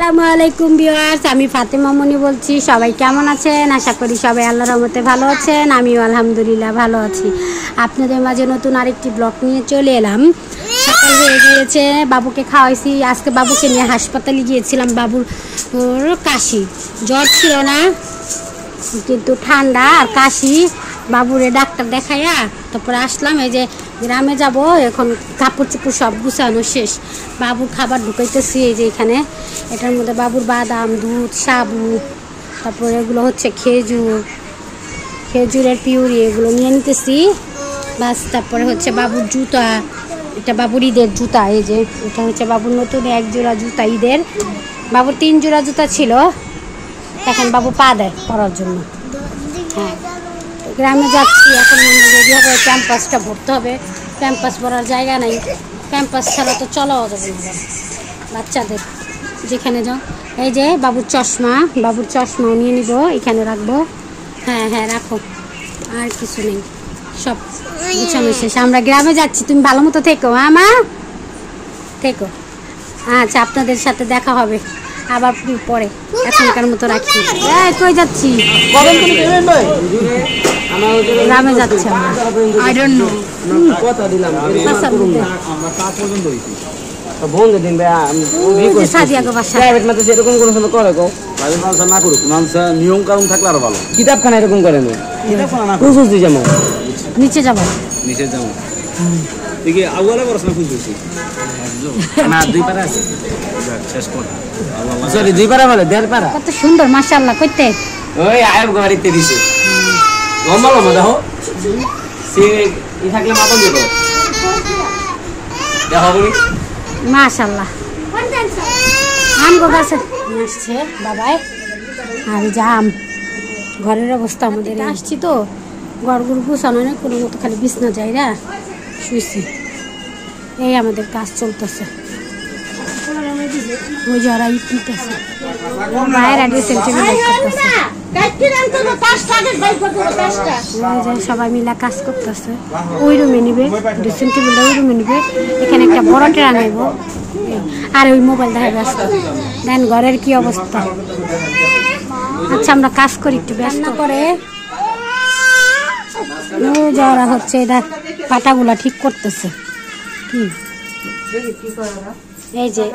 আসসালামু আলাইকুম ভিউয়ার্স, আমি ফাতেমা মনি বলছি। সবাই কেমন আছেন? আশা করি সবাই আল্লাহর রহমতে ভালো আছেন। আমিও আলহামদুলিল্লাহ ভালো আছি। আপনাদের মাঝে নতুন আরেকটি ব্লগ নিয়ে চলে এলাম। সকাল হয়ে গিয়েছে, বাবুকে খাওয়াইছি। আজকে বাবুকে নিয়ে হাসপাতালে গিয়েছিলাম। বাবুর কাশি, জ্বর ছিল না কিন্তু ঠান্ডা আর কাশি। বাবুরে ডাক্তার দেখাইয়া তারপরে আসলাম। এই যে গ্রামে যাব, এখন কাপড় চোপড় সব গুছানো শেষ। বাবুর খাবার ঢুকাইতেছি এই যে এখানে। এটার মধ্যে বাবুর বাদাম, দুধ, সাবু, তারপরে এগুলো হচ্ছে খেজুরের পিউরি, এগুলো নিয়ে নিতেছি বাস। তারপরে হচ্ছে বাবুর জুতা, এটা বাবুর ঈদের জুতা। এই যে এটা হচ্ছে বাবুর নতুন এক জোড়া জুতা ঈদের। বাবুর 3 জোড়া জুতা ছিল, এখন বাবু পা দেয় পরার জন্য। হ্যাঁ, গ্রামে যাচ্ছি এখন। রেডি হবে, ক্যাম্পাসটা ভরতে হবে। ক্যাম্পাস ভরার জায়গা নাই, ক্যাম্পাস ছাড়া তো চলাও যাবে না বাচ্চাদের যেখানে যাও। এই যে বাবুর চশমাও নিয়ে নিব, এখানে রাখবো। হ্যাঁ রাখো, আর কিছু নেই, সব গুছানো শেষ। আমরা গ্রামে যাচ্ছি, তুমি ভালো মতো থেকো। হ্যাঁ মা, থেকো। আচ্ছা, আপনাদের সাথে দেখা হবে আবার পরে। এখনকার মতো রাখি। কই যাচ্ছি? গ্রামে যাচ্ছি আমরা। আই ডোন্ট নো কথা দিলাম বন্ধু দিন সাদিয়া গো বাসা প্রাইভেট মতে এরকম কোন সময় করে গো প্রাইভেট মানুষ না করুক, মানুষ নিয়ম কানুন থাকলে আরো ভালো। কিতাবখানা এরকম করে না, কিতাবখানা না খুঁজছি যাবো, নিচে যাবো দেখি আগুয়ালে পড়াশোনা খুঁজছি না। 2 পারা আছে, শেষ কর। সরি 2 পারা বলে 1.5 পারা। কত সুন্দর মাশাআল্লাহ। কইতে ওই আয়ব গাড়িতে দিছে লম্বা দেখো, সে ই থাকলে মাপন দিত দেখো বলি মাশাআল্লাহ। আম গো গাছে আসছে বাবাই। আর জাম ঘরের অবস্থা আমাদের আসছি তো, ঘরগুলো গুছানো নেই কোনো মতো, খালি বিছনা যাইরা শুইছি। এই আমাদের কাজ চলতেছে। ওই যারা ইট নিতেছে, বাইরে ড্রেসিং টেবিল করতেছে, সবাই মিলে কাজ করতেছে। ওই রুমে নিবে ড্রেসিং টেবিলটা, ওই রুমে নিবে। এখানে একটা বড় ট্রেন আনবো, আর ওই মোবাইল দেখা ব্যস্ত। দেন ঘরের কি অবস্থা। আচ্ছা, আমরা কাজ করি, একটু ব্যস্ত করে যারা হচ্ছে এটা পাটাগুলা ঠিক করতেছে। কি এই যে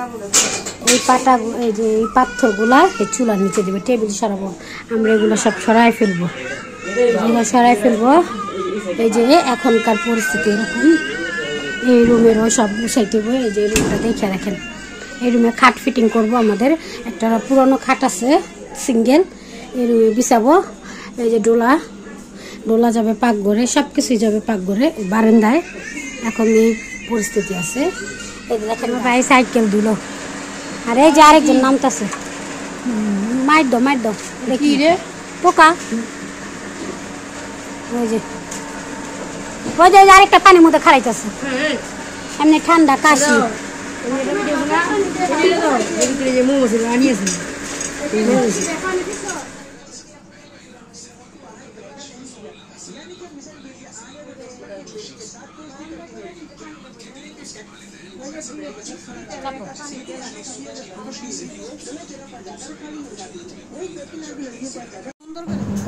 এই পাটা, এই যে এই পাথরগুলা এই চুলার নিচে দেবে, টেবিল সরাবো আমরা। এগুলো সব সরাই ফেলবো, এই যে এখনকার পরিস্থিতি এরকম। এই রুমেরও সব গুছাইতে হবে। এই যে রুমটা দেখে রাখেন, এই রুমে খাট ফিটিং করব। আমাদের একটা পুরনো খাট আছে সিঙ্গেল, এই রুমে বিছাবো। এই যে ডোলা যাবে পাকঘরে, সব কিছুই যাবে পাকঘরে, বারান্দায়। এখন এই পরিস্থিতি আছে। এই যে দেখেন ভাই সাইকেল দিল, আর এই যে আরেকজন নামতেছে। মাইর দাও দেখি রে পোকা। ওই যে আরেকটা পানির মধ্যে খাড়াইতেছে, এমনি ঠান্ডা কাশি।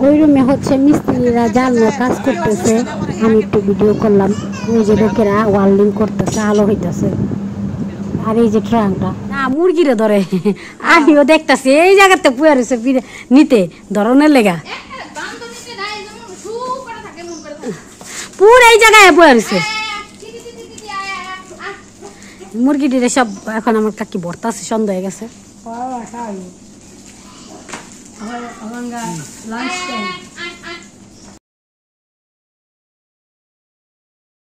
ওই রুমে হচ্ছে মিস্ত্রিরা জানলা কাজ করতেছে, আমি একটু ভিডিও করলাম। ওই যে লোকেরা ওয়ার্ল্ডিং করতেছে, আলো হইতেছে। আর এই যে ট্রাঙ্কটা না মুরগিরে ধরে, আমিও দেখতেছি এই জায়গাতে পুয়া রয়েছে নিতে ধরনের লেগা, পুরো এই জায়গায় পুয়া রয়েছে মুরগিটিরে সব। এখন আমার কাকি ভর্তা আছে, সন্ধ্যা হয়ে গেছে।